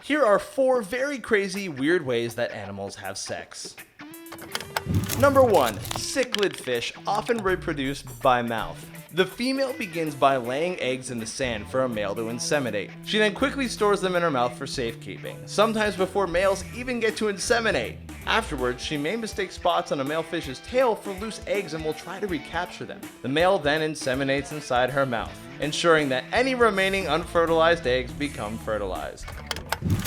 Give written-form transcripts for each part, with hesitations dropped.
Here are 4 very crazy, weird ways that animals have sex. Number 1. Cichlid fish often reproduce by mouth. The female begins by laying eggs in the sand for a male to inseminate. She then quickly stores them in her mouth for safekeeping, sometimes before males even get to inseminate. Afterwards, she may mistake spots on a male fish's tail for loose eggs and will try to recapture them. The male then inseminates inside her mouth, ensuring that any remaining unfertilized eggs become fertilized.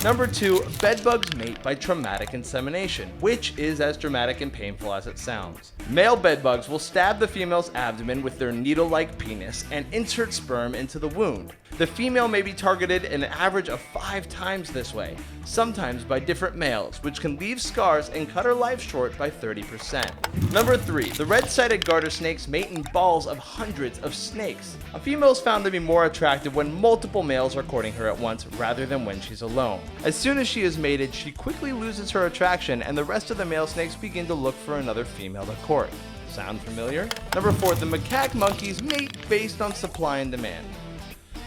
Number 2. Bedbugs mate by traumatic insemination, which is as dramatic and painful as it sounds. Male bedbugs will stab the female's abdomen with their needle-like penis and insert sperm into the wound. The female may be targeted an average of 5 times this way, sometimes by different males, which can leave scars and cut her life short by 30%. Number 3. The red-sided garter snakes mate in balls of hundreds of snakes. A female is found to be more attractive when multiple males are courting her at once rather than when she's alone. As soon as she is mated, she quickly loses her attraction and the rest of the male snakes begin to look for another female to court. Sound familiar? Number 4. The macaque monkeys mate based on supply and demand.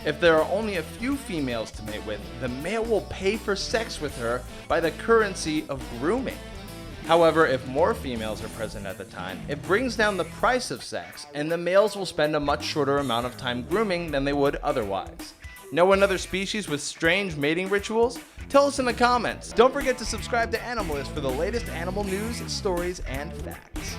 If there are only a few females to mate with, the male will pay for sex with her by the currency of grooming. However, if more females are present at the time, it brings down the price of sex, and the males will spend a much shorter amount of time grooming than they would otherwise. Know another species with strange mating rituals? Tell us in the comments. Don't forget to subscribe to Animalist for the latest animal news, stories, and facts.